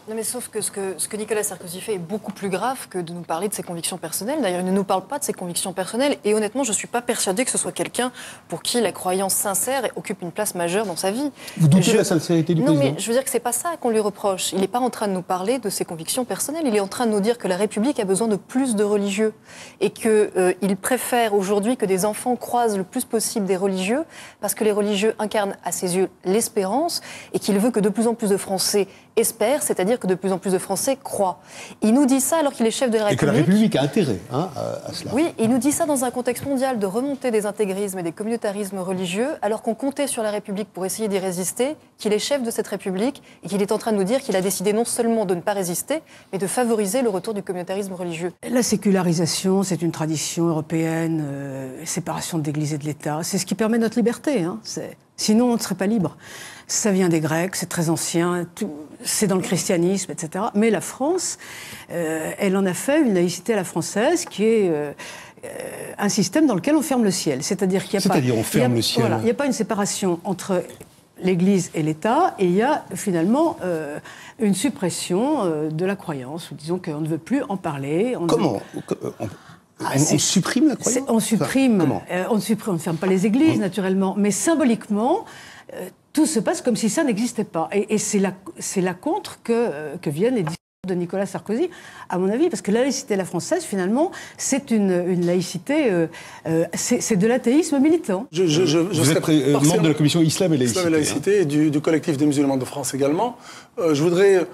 Non mais sauf que ce que Nicolas Sarkozy fait est beaucoup plus grave que de nous parler de ses convictions personnelles. D'ailleurs, il ne nous parle pas de ses convictions personnelles. Et honnêtement, je ne suis pas persuadée que ce soit quelqu'un pour qui la croyance sincère occupe une place majeure dans sa vie. Vous doutez de la sincérité du président ? Non mais je veux dire que ce n'est pas ça qu'on lui reproche. Il n'est pas en train de nous parler de ses convictions personnelles. Il est en train de nous dire que la République a besoin de plus de religieux. Et qu'il préfère aujourd'hui que des enfants croisent le plus possible des religieux parce que les religieux incarnent à ses yeux l'espérance et qu'il veut que de plus en plus de Français espèrent, c'est-à-dire que de plus en plus de Français croient. Il nous dit ça alors qu'il est chef de la République. Et que la République a intérêt à cela. Oui, il nous dit ça dans un contexte mondial de remontée des intégrismes et des communautarismes religieux, alors qu'on comptait sur la République pour essayer d'y résister, qu'il est chef de cette République et qu'il est en train de nous dire qu'il a décidé non seulement de ne pas résister, mais de favoriser le retour du communautarisme religieux. La sécularisation, c'est une tradition européenne, séparation de l'Église et de l'État. C'est ce qui permet notre liberté. Sinon, on ne serait pas libre. Ça vient des Grecs, c'est très ancien, c'est dans le christianisme, etc. Mais la France, elle en a fait une laïcité à la française qui est un système dans lequel on ferme le ciel. C'est-à-dire qu'il n'y a pas... C'est-à-dire on ferme le ciel. Voilà, il n'y a pas une séparation entre l'Église et l'État, et il y a finalement une suppression de la croyance, ou disons qu'on ne veut plus en parler. Comment on supprime la croyance ? On supprime, on ne ferme pas les églises, naturellement, mais symboliquement, tout se passe comme si ça n'existait pas. Et c'est là contre que viennent les discours de Nicolas Sarkozy, à mon avis, parce que la laïcité à la française, finalement, c'est une laïcité, c'est de l'athéisme militant. Vous êtes membre de la commission Islam et laïcité. Islam et laïcité, et du collectif des musulmans de France également. Je voudrais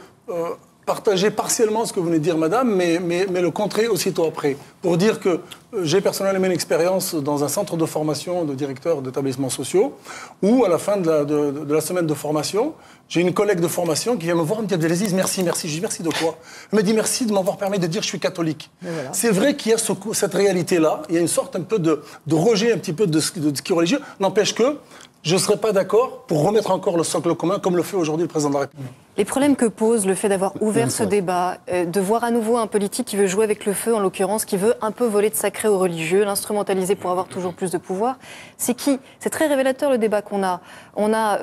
partager partiellement ce que vous venez de dire, madame, mais le contrer aussitôt après. Pour dire que j'ai personnellement une expérience dans un centre de formation de directeur d'établissements sociaux, où à la fin de la semaine de formation, j'ai une collègue de formation qui vient me voir et me dit « Abdelaziz, merci. » Je dis « Merci de quoi ?» Elle me dit « Merci de m'avoir permis de dire que je suis catholique. » Voilà. C'est vrai qu'il y a cette réalité-là, il y a une sorte un peu de rejet un petit peu de ce qui est religieux, n'empêche que je ne serais pas d'accord pour remettre encore le socle commun, comme le fait aujourd'hui le président de la République. Les problèmes que pose le fait d'avoir ouvert ce débat, de voir à nouveau un politique qui veut jouer avec le feu, en l'occurrence, qui veut un peu voler de sacré aux religieux, l'instrumentaliser pour avoir toujours plus de pouvoir, c'est très révélateur le débat qu'on a. On a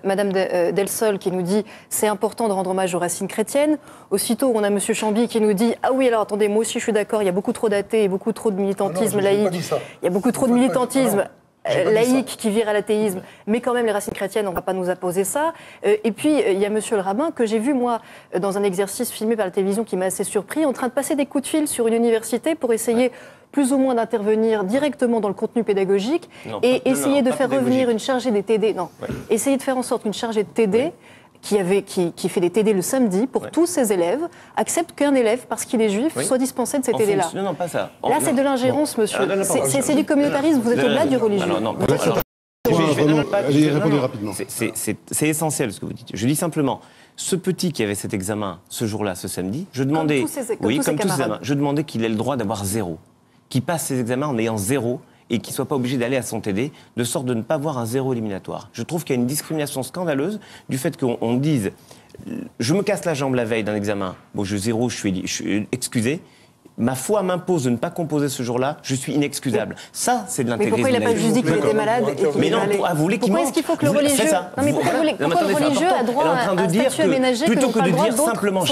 Madame Delsol qui nous dit « c'est important de rendre hommage aux racines chrétiennes ». Aussitôt, on a Monsieur Chamby qui nous dit « ah oui, alors attendez, moi aussi je suis d'accord, il y a beaucoup trop d'athées et beaucoup trop de militantisme laïque. Il y a beaucoup trop de militantisme. » laïque qui vire à l'athéisme, mais quand même les racines chrétiennes, on ne va pas nous imposer ça. Et puis, il y a Monsieur le rabbin, que j'ai vu, moi, dans un exercice filmé par la télévision qui m'a assez surpris, en train de passer des coups de fil sur une université pour essayer plus ou moins d'intervenir directement dans le contenu pédagogique et essayer de faire revenir une chargée des TD. Essayer de faire en sorte qu'une chargée de TD... qui fait des TD le samedi pour tous ses élèves, accepte qu'un élève, parce qu'il est juif, soit dispensé de ces TD-là. Non, pas ça. Là, c'est de l'ingérence, monsieur. C'est du communautarisme, vous êtes au-delà du religieux. Allez, répondez rapidement. C'est essentiel ce que vous dites. Je dis simplement, ce petit qui avait cet examen ce jour-là, ce samedi, je demandais... Comme tous ses camarades. Je demandais qu'il ait le droit d'avoir 0. Qu'il passe ses examens en ayant 0. Et qu'il ne soit pas obligé d'aller à son TD, de sorte de ne pas avoir un 0 éliminatoire. Je trouve qu'il y a une discrimination scandaleuse du fait qu'on dise « je me casse la jambe la veille d'un examen, bon, je 0, je suis excusé ». Ma foi m'impose de ne pas composer ce jour-là, je suis inexcusable. Ça, c'est de l'intégrisme. Mais pourquoi il n'a pas juste dit qu'il était malade et qu'il Mais non, vous voulez qu'il mente. Pourquoi est-ce qu'il faut que le religieux... Non, mais pourquoi le religieux a droit à un statut aménagé plutôt que que de droit dire d'autres simplement...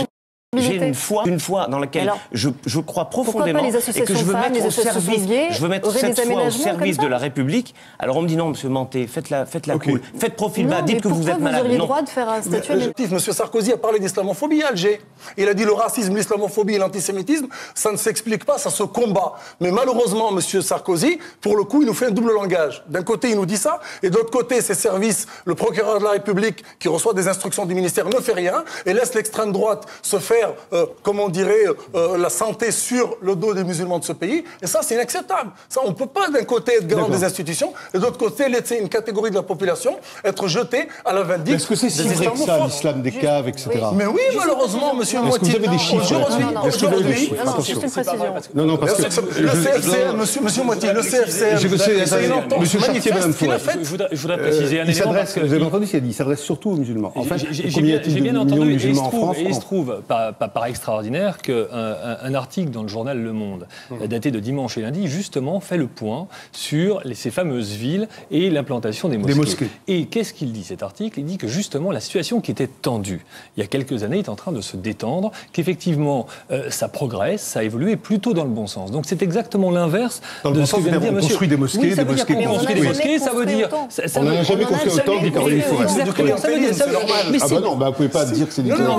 J'ai une foi dans laquelle je crois profondément et que je veux mettre au service, au service de la République. Alors on me dit non, monsieur Manté, faites-la cool, faites profil bas, dites que vous êtes malade. Vous auriez le droit de faire un statut. Monsieur Sarkozy a parlé d'islamophobie à Alger. Il a dit le racisme, l'islamophobie et l'antisémitisme, ça ne s'explique pas, ça se combat. Mais malheureusement, monsieur Sarkozy, pour le coup, il nous fait un double langage. D'un côté, il nous dit ça, et de l'autre côté, ses services, le procureur de la République, qui reçoit des instructions du ministère, ne fait rien et laisse l'extrême droite se faire comme on dirait, la santé sur le dos des musulmans de ce pays. Et ça, c'est inacceptable. Ça, on ne peut pas, d'un côté, être garant des institutions, et de l'autre côté, laisser une catégorie de la population être jetée à la vindicte. Est-ce que c'est si vrai que ça, l'islam des caves, etc. Mais oui, malheureusement, monsieur Est-ce que vous avez des chiffres aujourd'hui, juste une précision. Non, parce que... Le CFCM, monsieur Moitié, le CFCM, c'est une entente manifeste. Je voudrais préciser un élément. Vous avez entendu ce qu'il a dit, il s'adresse surtout aux musulmans. J'ai bien entendu, et il se trouve, paraît extraordinaire qu'un article dans le journal Le Monde, daté de dimanche et lundi, justement fait le point sur ces fameuses villes et l'implantation des mosquées. Et qu'est-ce qu'il dit, cet article? Il dit que justement la situation qui était tendue il y a quelques années est en train de se détendre, qu'effectivement ça progresse, ça a évolué plutôt dans le bon sens. Donc c'est exactement l'inverse de ce que vient de dire monsieur. On construit des mosquées, oui, ça veut dire qu'on construit des mosquées, ça veut dire... On n'a jamais construit autant, dit Caroline Forest. Ah bah non, vous ne pouvez pas dire que c'est des... Non,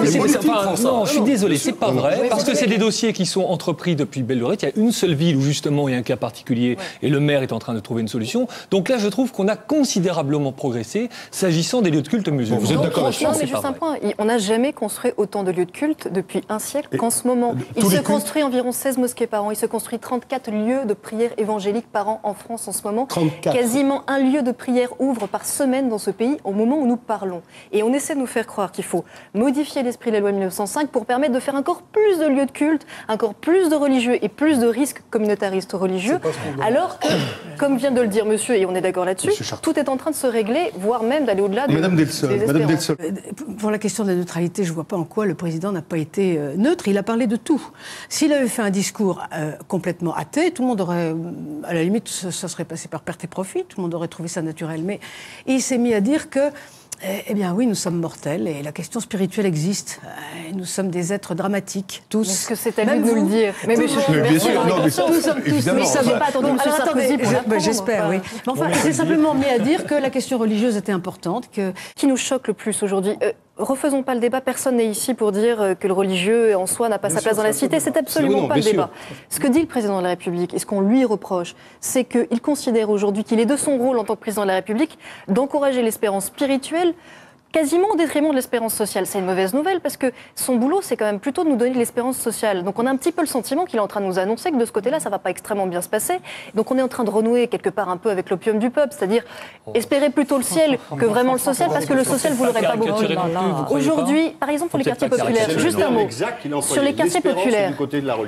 je suis désolé, c'est pas vrai, parce que c'est des dossiers qui sont entrepris depuis belle lurette. Il y a une seule ville où justement il y a un cas particulier et le maire est en train de trouver une solution. Donc là, je trouve qu'on a considérablement progressé s'agissant des lieux de culte musulmans. Vous êtes d'accord avec ça? Non, mais juste un point. On n'a jamais construit autant de lieux de culte depuis un siècle qu'en ce moment. Il se construit environ 16 mosquées par an. Il se construit 34 lieux de prière évangélique par an en France en ce moment. 34. Quasiment un lieu de prière ouvre par semaine dans ce pays au moment où nous parlons. Et on essaie de nous faire croire qu'il faut modifier l'esprit de la loi 1905 pour permettre de faire encore plus de lieux de culte, encore plus de religieux et plus de risques communautaristes religieux. Alors que, comme vient de le dire monsieur, et on est d'accord là-dessus, tout est en train de se régler, voire même d'aller au-delà de... Madame Delsol. Pour la question de la neutralité, je ne vois pas en quoi le président n'a pas été neutre. Il a parlé de tout. S'il avait fait un discours complètement athée, tout le monde aurait, à la limite, ça serait passé par perte et profit, tout le monde aurait trouvé ça naturel. Mais il s'est mis à dire que, eh bien oui, nous sommes mortels et la question spirituelle existe. Nous sommes des êtres dramatiques, tous. Est-ce que c'est à lui de nous le dire? Mais bien sûr, non, mais nous sommes tous. mais ça ne va pas attendre M. Sarkozy pour l'apprendre. J'espère, oui. Mais enfin, il s'est simplement mis à dire que la question religieuse était importante. Qui nous choque le plus aujourd'hui? Refaisons pas le débat, personne n'est ici pour dire que le religieux en soi n'a pas sa place dans la cité, c'est absolument pas le débat. Ce que dit le président de la République et ce qu'on lui reproche, c'est qu'il considère aujourd'hui qu'il est de son rôle en tant que président de la République d'encourager l'espérance spirituelle quasiment au détriment de l'espérance sociale. C'est une mauvaise nouvelle parce que son boulot, c'est quand même plutôt de nous donner de l'espérance sociale. Donc on a un petit peu le sentiment qu'il est en train de nous annoncer que de ce côté-là, ça ne va pas extrêmement bien se passer. Donc on est en train de renouer quelque part un peu avec l'opium du peuple, c'est-à-dire espérer plutôt le ciel que vraiment le social, parce que le social, vous l'aurez pas beaucoup. Aujourd'hui, par exemple, pour les quartiers populaires, juste un mot. Sur les quartiers populaires,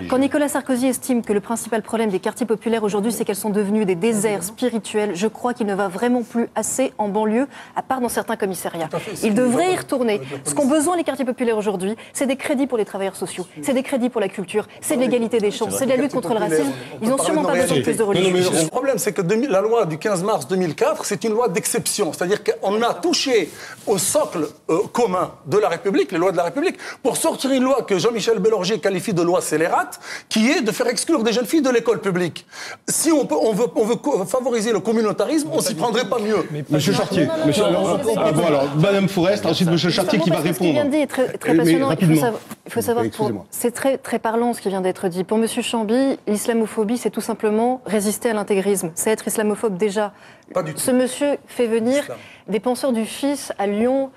quand Nicolas Sarkozy estime que le principal problème des quartiers populaires aujourd'hui, c'est qu'elles sont devenues des déserts spirituels, je crois qu'il ne va vraiment plus assez en banlieue, à part dans certains commissariats. Il devrait y retourner. Ce qu'ont besoin les quartiers populaires aujourd'hui, c'est des crédits pour les travailleurs sociaux, c'est des crédits pour la culture, c'est de l'égalité des chances, c'est de la lutte contre le racisme. Ils n'ont sûrement pas besoin de plus de religieux. Le problème, c'est que la loi du 15 mars 2004, c'est une loi d'exception. C'est-à-dire qu'on a touché au socle commun de la République, les lois de la République, pour sortir une loi que Jean-Michel Bélorgey qualifie de loi scélérate, qui est de faire exclure des jeunes filles de l'école publique. Si on veut favoriser le communautarisme, on s'y prendrait pas mieux. Monsieur Chartier, alors, Madame Forest, ensuite Monsieur Chartier qui va répondre. Ce qu'il vient de dire est très passionnant. Il faut savoir, c'est très, très parlant ce qui vient d'être dit. Pour Monsieur Chamby, l'islamophobie, c'est tout simplement résister à l'intégrisme. C'est être islamophobe déjà. Pas du tout. Ce monsieur fait venir des penseurs du Fils à Lyon,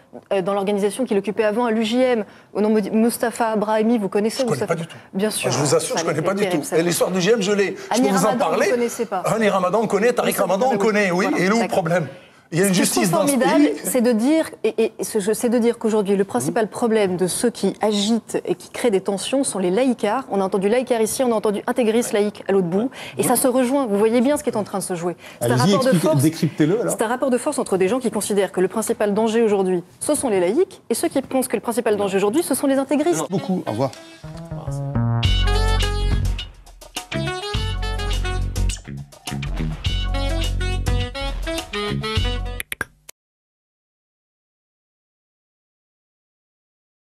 dans l'organisation qu'il occupait avant à l'UJM, au nom de Moustapha Brahimi, vous connaissez? Je ne connais pas du tout. Bien sûr. Je vous assure, je ne connais pas du tout. Et l'histoire du l'UJM, je l'ai. Je peux vous en parler. Vous ne connaissez pas. Hani Ramadan, on connaît. Tariq Ramadan, on connaît, oui. Et où le problème? Il y a une justice dans ce pays. C'est de dire, qu'aujourd'hui, le principal problème de ceux qui agitent et qui créent des tensions sont les laïcards. On a entendu laïcard ici, on a entendu intégristes laïcs à l'autre bout. Et ça se rejoint. Vous voyez bien ce qui est en train de se jouer. C'est un rapport de force. Décryptez-le, alors. C'est un rapport de force entre des gens qui considèrent que le principal danger aujourd'hui, ce sont les laïcs, et ceux qui pensent que le principal danger aujourd'hui, ce sont les intégristes. Beaucoup. Au revoir.